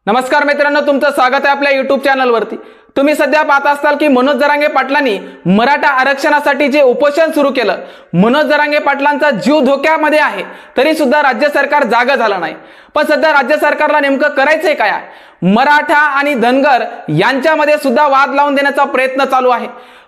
नमस्कार मित्रांनो, तुमचं स्वागत आहे आपल्या YouTube चॅनलवरती। तुम्ही सध्या पाहत असाल की मनोज जरांगे पाटलांनी मराठा आरक्षणासाठी जे उपोषण सुरू केलं, मनोज जरांगे पाटलांचा जीव धोक्यामध्ये आहे, तरी सुद्धा राज्य सरकार जागं झालं नाही। पण सध्या राज्य सरकारला नेमकं करायचंय काय? मराठा आणि धनगर यांच्यामध्ये सुद्धा वाद लावून देण्याचा प्रयत्न चालू आहे।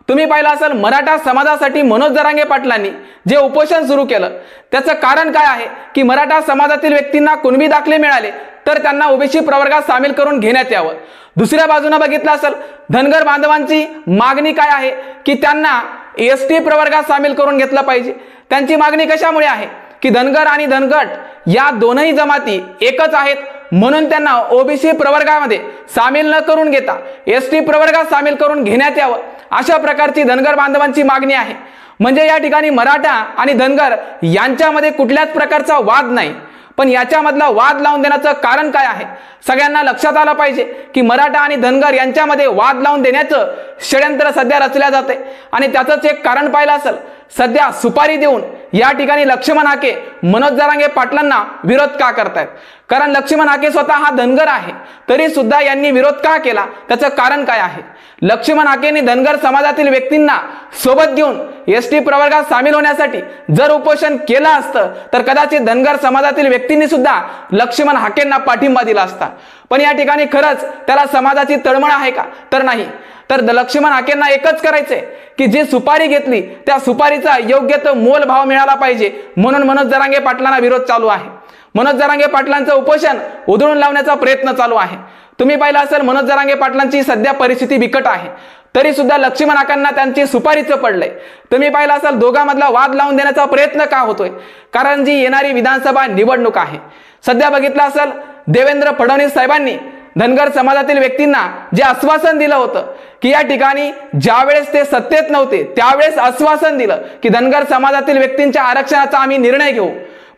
तुम्ही पाहिलं असेल, मराठा समाजासाठी मनोज जरांगे पाटलांनी जे उपोषण सुरू केलं त्याचं कारण काय आहे की मराठा समाजातील व्यक्तींना कुणबी दाखले मिळाले तर त्यांना ओबीसी प्रवर्गात सामील करून घेण्यात यावं। दुसऱ्या बाजूने बघितलं असेल, धनगर बांधवांची मागणी काय आहे की त्यांना एसटी प्रवर्गात सामील करून घेतलं पाहिजे। त्यांची मागणी कशामुळे आहे की धनगर आणि धनगट या दोनही जमाती एकच आहेत, म्हणून त्यांना ओबीसी प्रवर्गामध्ये सामील न करून घेता एसटी प्रवर्गात सामील करून घेण्यात यावं, अशा प्रकारची धनगर बांधवांची मागणी आहे। म्हणजे या ठिकाणी मराठा आणि धनगर यांच्यामध्ये कुठल्याच प्रकारचा वाद नाही, पण याच्यामधला वाद लावून देण्याचं कारण काय आहे? सगळ्यांना लक्षात आलं पाहिजे की मराठा आणि धनगर यांच्यामध्ये वाद लावून देण्याचं षड्यंत्र सध्या रचल्या जाते आणि त्याचंच एक कारण पाहिलं असेल, सध्या सुपारी देऊन या ठिकाणी लक्ष्मण हाके मनोज जरांगे पाटलांना विरोध का करतायत? कारण लक्ष्मण हाके स्वतः हा धनगर आहे, तरी सुद्धा यांनी विरोध का केला? त्याचं कारण काय आहे? लक्ष्मण हाकेंनी धनगर समाजातील व्यक्तींना सोबत घेऊन एसटी प्रवर्गात सामील होण्यासाठी जर उपोषण केलं असतं तर कदाचित धनगर समाजातील व्यक्तींनी सुद्धा लक्ष्मण हाकेंना पाठिंबा दिला असता। पण या ठिकाणी खरंच त्याला समाजाची तळमळ आहे का? तर नाही। तर लक्ष्मण हाकेंना एकच करायचंय की जी सुपारी घेतली त्या सुपारीचा योग्य तो मोल भाव मिळाला पाहिजे, म्हणून मनोज जरांगे पाटलांना विरोध चालू आहे। मनोज जरांगे पाटलांचं उपोषण उधळून लावण्याचा प्रयत्न चालू आहे। तुम्ही पाहिलं असेल, मनोज जरांगे पाटलांची सध्या परिस्थिती बिकट आहे, तरी सुद्धा लक्ष्मण हाकांना त्यांची सुपारीचं पडलंय। तुम्ही पाहिलं असेल, दोघांमधला वाद लावून देण्याचा प्रयत्न का होतोय? कारण जी येणारी विधानसभा निवडणूक आहे, सध्या बघितलं असेल, देवेंद्र फडणवीस साहेबांनी धनगर समाजातील व्यक्तींना जे आश्वासन दिलं होतं की या ठिकाणी ज्यावेळेस ते सत्तेत नव्हते त्यावेळेस आश्वासन दिलं की धनगर समाजातील व्यक्तींच्या आरक्षणाचा आम्ही निर्णय घेऊ,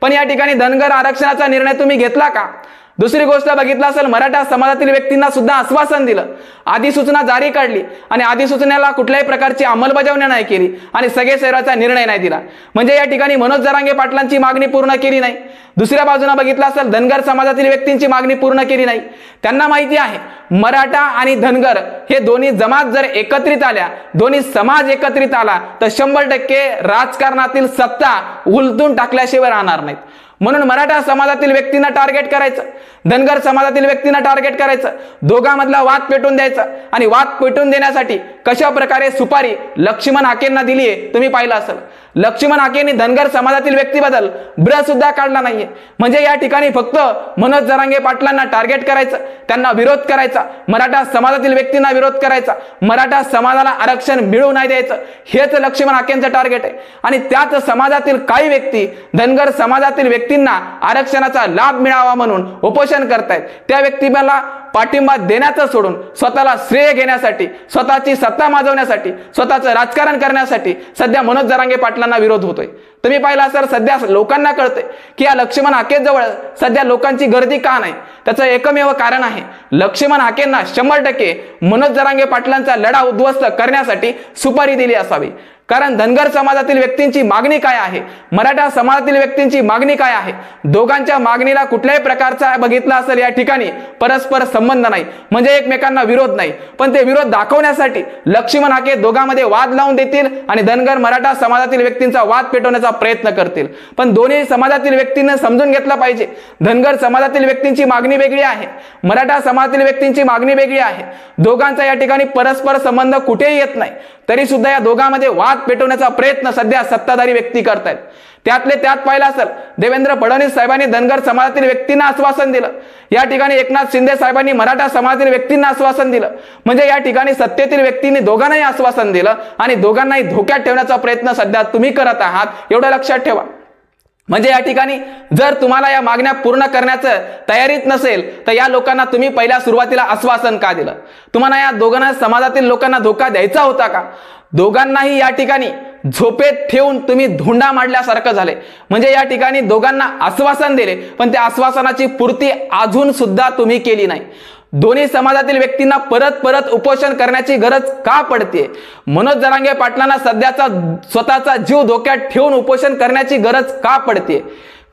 पण या ठिकाणी धनगर आरक्षणाचा निर्णय तुम्ही घेतला का? दुसरी गोष्ट बघितलं असेल, मराठा समाजातील व्यक्तींना सुद्धा आश्वासन दिलं, अधिसूचना जारी काढली आणि अधिसूचनेला कुठल्याही प्रकारची अंमलबजावणी नाही केली आणि सगळे शहराचा निर्णय नाही दिला। म्हणजे या ठिकाणी मनोज जरांगे पाटलांची मागणी पूर्ण केली नाही। दुसऱ्या बाजूने बघितलं असेल, धनगर समाजातील व्यक्तींची मागणी पूर्ण केली नाही। त्यांना माहिती आहे मराठा आणि धनगर हे दोन्ही जमात जर एकत्रित आल्या, दोन्ही समाज एकत्रित आला तर 100% राजकारणातील सत्ता उलटून टाकल्याशिवाय राहणार नाहीत। म्हणून मराठा समाजातील व्यक्तींना टार्गेट करायचं, धनगर समाजातील व्यक्तींना टार्गेट करायचं, दोघांमधला वाद पेटून द्यायचा आणि वाद पेटून देण्यासाठी कशा प्रकारे सुपारी लक्ष्मण हाकेंना दिलीये तुम्ही पाहिलं असेल। लक्ष्मण हाकेंनी धनगर समाजातील व्यक्तीबद्दल ब्र सुद्धा काढला नाहीये। म्हणजे या ठिकाणी फक्त मनोज जरांगे पाटलांना टार्गेट करायचं, त्यांना विरोध करायचा, मराठा समाजातील व्यक्तींना विरोध करायचा, मराठा समाजाला आरक्षण मिळू नाही द्यायचं, हेच लक्ष्मण हाकेंचं टार्गेट आहे। आणि त्याच समाजातील काही व्यक्ती धनगर समाजातील व्यक्तींना आरक्षणाचा लाभ मिळावा म्हणून उपोषण करतायत। त्या व्यक्तीला पाठिंबा देण्याचं सोडून स्वतःला श्रेय घेण्यासाठी, स्वतःची सत्ता माजवण्यासाठी, स्वतःचं राजकारण करण्यासाठी सध्या मनोज जरांगे पाटलांना विरोध होतोय। तुम्ही पाहिलं असेल, सध्या लोकांना कळतंय की या लक्ष्मण हाकेजवळ सध्या लोकांची गर्दी का नाही? त्याचं एकमेव कारण आहे, लक्ष्मण हाकेंना 100% मनोज जरांगे पाटलांचा लढा उद्ध्वस्त करण्यासाठी सुपारी दिली असावी। कारण धनगर समाजातील व्यक्तींची मागणी काय आहे, मराठा समाजातील व्यक्तींची मागणी काय आहे, दोघांच्या मागणीला कुठल्याही प्रकारचा बघितला असेल या ठिकाणी परस्पर संबंध नाही, म्हणजे एकमेकांना विरोध नाही। पण ते विरोध दाखवण्यासाठी लक्ष्मण हाके दोघांमध्ये वाद लावून देतील आणि धनगर मराठा समाजातील व्यक्तींचा वाद पेटवण्याचा प्रयत्न करतील। पण दोन्ही समाजातील व्यक्तींना समजून घेतलं पाहिजे, धनगर समाजातील व्यक्तींची मागणी वेगळी आहे, मराठा समाजातील व्यक्तींची मागणी वेगळी आहे। दोघांचा या ठिकाणी परस्पर संबंध कुठेही येत नाही, तरी सुद्धा या दोघांमध्ये वाद पेटवण्याचा प्रयत्न सध्या सत्ताधारी व्यक्ती करतायत। त्यातले त्यात पाहिलं असेल, देवेंद्र फडणवीस साहेबांनी धनगर समाजातील व्यक्तींना आश्वासन दिलं, या ठिकाणी एकनाथ शिंदे साहेबांनी मराठा समाजातील व्यक्तींना आश्वासन दिलं। म्हणजे या ठिकाणी सत्तेतील व्यक्तींनी दोघांनाही आश्वासन दिलं आणि दोघांनाही धोक्यात ठेवण्याचा प्रयत्न सध्या तुम्ही करत आहात, एवढं लक्षात ठेवा। म्हणजे या ठिकाणी जर तुम्हाला या मागण्या पूर्ण करण्याचं तयारीत नसेल तर या लोकांना तुम्ही पहिल्या सुरुवातीला आश्वासन का दिलं? तुम्हाला या दोघांना समाजातील लोकांना धोका द्यायचा होता का? दोघांनाही या ठिकाणी झोपेत ठेवून तुम्ही धोंडा मांडल्यासारखं झाले। म्हणजे या ठिकाणी दोघांना आश्वासन दिले, पण त्या आश्वासनाची पूर्ती अजून सुद्धा तुम्ही केली नाही। दोन्ही समाजातील व्यक्तींना परत परत उपोषण करण्याची गरज का पडते? मनोज जरांगे पाटलांना सध्याचा स्वतःचा जीव धोक्यात ठेवून उपोषण करण्याची गरज का पडते?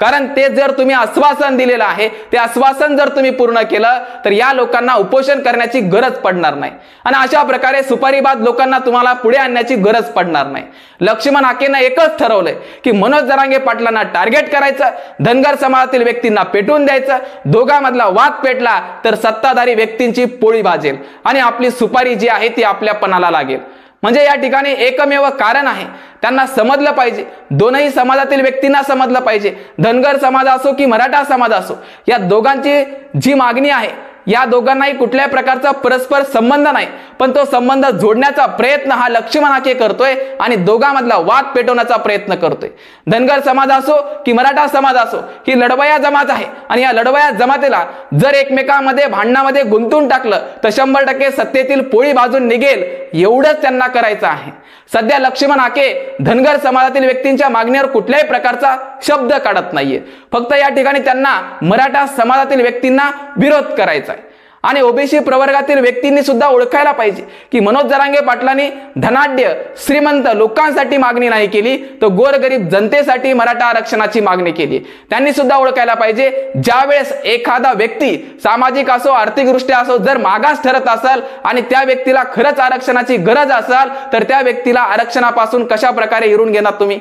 कारण ते जर तुम्ही आश्वासन दिलेलं आहे ते आश्वासन जर तुम्ही पूर्ण केलं तर या लोकांना उपोषण करण्याची गरज पडणार नाही आणि अशा प्रकारे सुपारीबाज लोकांना तुम्हाला पुढे आणण्याची गरज पडणार नाही. लक्ष्मण हाकेनं एकच ठरवलंय की मनोज जरांगे पाटलांना टार्गेट करायचं, धनगर समाजातील व्यक्तींना पेटवून द्यायचं. दोघांमधला वाद पेटला तर सत्ताधारी व्यक्तींची पोळी भाजेल आणि आपली सुपारी जी आहे ती आपल्या पणाला लागेल. म्हणजे या ठिकाणी एकमेव कारण आहे, त्यांना समजलं पाहिजे, दोनही समाजातील व्यक्तींना समजलं पाहिजे, धनगर समाज असो की मराठा समाज असो, या दोघांची जी मागणी आहे या दोघांनाही कुठल्याही प्रकारचा परस्पर संबंध नाही, पण तो संबंध जोडण्याचा प्रयत्न हा लक्ष्मण हाके करतोय आणि दोघांमधला वाद पेटवण्याचा प्रयत्न करतोय. धनगर समाज असो की मराठा समाज असो ही लढवया जमात आहे आणि या लढवया जमातीला जर एकमेकांमध्ये भांडणामध्ये गुंतून टाकलं तर 100% सत्तेतील पोळी भाजून निघेल, एवढंच त्यांना करायचं आहे. सध्या लक्ष्मण हाके धनगर समाजातील व्यक्तींच्या मागणीवर कुठल्याही प्रकारचा शब्द काढत नाहीये, फक्त या ठिकाणी त्यांना मराठा समाजातील व्यक्तींना विरोध करायचा आहे. आणि ओबीसी प्रवर्गातील व्यक्तींनी सुद्धा ओळखायला पाहिजे की मनोज जरांगे पाटलांनी धनाढ्य श्रीमंत लोकांसाठी मागणी नाही केली, तर गोरगरीब जनतेसाठी मराठा आरक्षणाची मागणी केली. त्यांनी सुद्धा ओळखायला पाहिजे, ज्यावेळेस एखादा व्यक्ती सामाजिक असो आर्थिकदृष्ट्या असो जर मागास ठरत असेल आणि त्या व्यक्तीला खरंच आरक्षणाची गरज असेल तर त्या व्यक्तीला आरक्षणापासून कशा प्रकारे हिरून घेणार तुम्ही?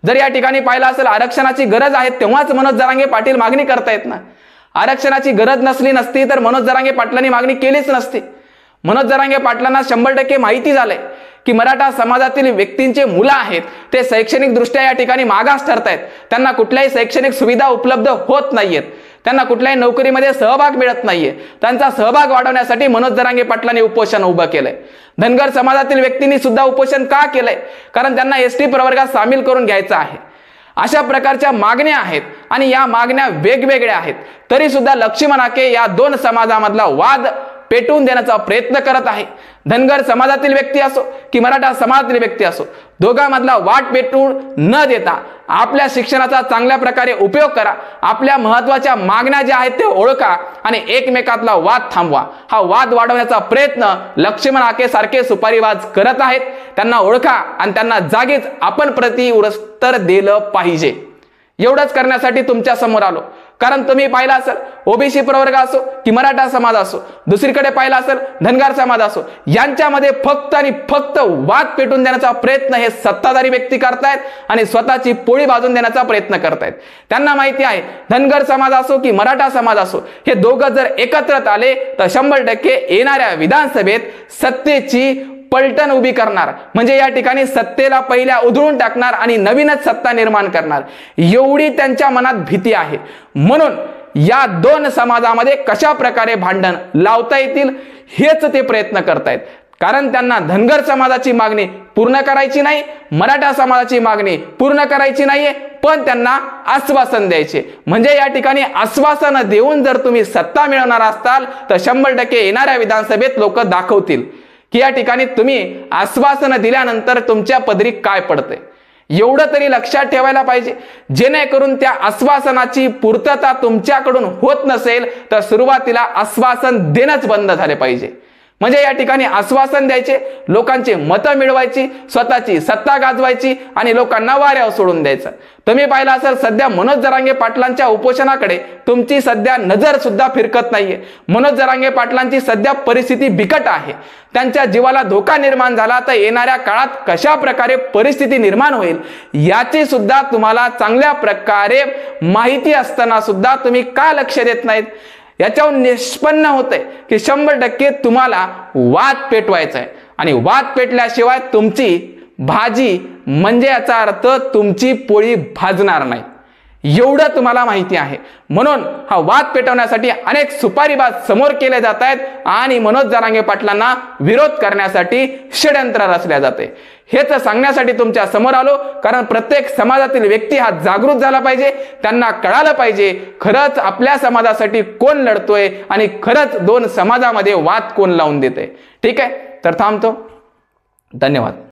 जर या ठिकाणी पाहिलं असेल आरक्षणाची गरज आहे तेव्हाच मनोज जरांगे पाटील मागणी करतायत ना. आरक्षणाची गरज नसती तर मनोज जरांगे पाटलांनी मागणी केलीच नसती. मनोज जरांगे पाटलांना 100% माहिती झालंय की मराठा समाजातील व्यक्तींचे मुलं आहेत ते शैक्षणिक दृष्ट्या या ठिकाणी मागास ठरतायत, त्यांना कुठल्याही शैक्षणिक सुविधा उपलब्ध होत नाहीयेत, त्यांना कुठल्याही नोकरीमध्ये सहभाग मिळत नाहीये. त्यांचा सहभाग वाढवण्यासाठी मनोज जरांगे पाटलांनी उपोषण उभं केलंय. धनगर समाजातील व्यक्तींनी सुद्धा उपोषण का केलंय? कारण त्यांना एसटी प्रवर्गात सामील करून घ्यायचं आहे. अशा प्रकारच्या मागण्या आहेत आणि या मागण्या वेगवेगळ्या आहेत, तरी सुद्धा लक्ष्मण हाके या दोन समाजामधला वाद पेटवून देण्याचा प्रयत्न करत आहे. धनगर समाजातील व्यक्ती असो की मराठा समाजातील व्यक्ती असो, दोघांमधला वाद पेटवून न देता आपल्या शिक्षणाचा चांगल्या प्रकारे उपयोग करा, आपल्या महत्त्वाच्या मागण्या ज्या आहेत ते ओळखा आणि एकमेकातला वाद थांबवा. हा वाद वाढवण्याचा प्रयत्न लक्ष्मण हाके सारखे सुपारीबाज करत आहेत. त्यांना ओळखा आणि त्यांना जागीच आपण प्रत्युत्तर दिलं पाहिजे. एवढंच करण्यासाठी तुमच्या समोर आलो. कारण तुम्ही पाहिला असेल ओबीसी प्रवर्ग असो की मराठा समाज असो, दुसरीकडे पाहिला असेल धनगर समाज असो, यांच्यामध्ये फक्त आणि फक्त वाद पेटून देण्याचा प्रयत्न हे सत्ताधारी व्यक्ती करतायत आणि स्वतःची पोळी भाजून देण्याचा प्रयत्न करतायत. त्यांना माहिती आहे धनगर समाज असो की मराठा समाज असो हे दोघं जर एकत्रित आले तर 100% येणाऱ्या विधानसभेत सत्तेची पलटण उभी करणार, म्हणजे या ठिकाणी सत्तेला पहिल्या उधळून टाकणार आणि नवीनच सत्ता निर्माण करणार, एवढी त्यांच्या मनात भीती आहे. म्हणून या दोन समाजामध्ये कशा प्रकारे भांडण लावता येतील हेच ते प्रयत्न करतायत. कारण त्यांना धनगर समाजाची मागणी पूर्ण करायची नाही, मराठा समाजाची मागणी पूर्ण करायची नाहीये, पण त्यांना आश्वासन द्यायचे. म्हणजे या ठिकाणी आश्वासन देऊन जर तुम्ही सत्ता मिळवणार असाल तर 100% येणाऱ्या विधानसभेत लोक दाखवतील की या ठिकाणी तुम्ही आश्वासन दिल्यानंतर तुमच्या पदरी काय पडते. एवढं तरी लक्षात ठेवायला पाहिजे, जेणेकरून त्या आश्वासनाची पूर्तता तुमच्याकडून होत नसेल तर सुरुवातीला आश्वासन देणंच बंद झाले पाहिजे. म्हणजे या ठिकाणी आश्वासन द्यायचे, लोकांची मतं मिळवायची, स्वतःची सत्ता गाजवायची आणि लोकांना वाऱ्यावर सोडून द्यायचं. तुम्ही पाहिलं असेल सध्या मनोज जरांगे पाटलांच्या उपोषणाकडे तुमची सध्या नजर सुद्धा फिरकत नाहीये. मनोज जरांगे पाटलांची सध्या परिस्थिती बिकट आहे. त्यांच्या जीवाला धोका निर्माण झाला तर येणाऱ्या काळात कशा प्रकारे परिस्थिती निर्माण होईल याची सुद्धा तुम्हाला चांगल्या प्रकारे माहिती असताना सुद्धा तुम्ही का लक्ष देत नाहीत? याच्यावर निष्पन्न होते की 100% तुम्हाला वाद पेटवायचा आहे आणि वाद पेटल्याशिवाय तुमची भाजी म्हणजे याचा अर्थ तुमची पोळी भाजणार नाही, एवढं तुम्हाला माहिती आहे. म्हणून हा वाद पेटवण्यासाठी अनेक सुपारीबाज समोर केले जात आहेत आणि मनोज जरांगे पाटलांना विरोध करण्यासाठी षड्यंत्र रचल्या जाते. हेच सांगण्यासाठी तुमच्या समोर आलो, कारण प्रत्येक समाजातील व्यक्ती हा जागृत झाला पाहिजे. त्यांना कळालं पाहिजे खरंच आपल्या समाजासाठी कोण लढतोय आणि खरंच दोन समाजामध्ये वाद कोण लावून देते. ठीक आहे, तर थांबतो. धन्यवाद.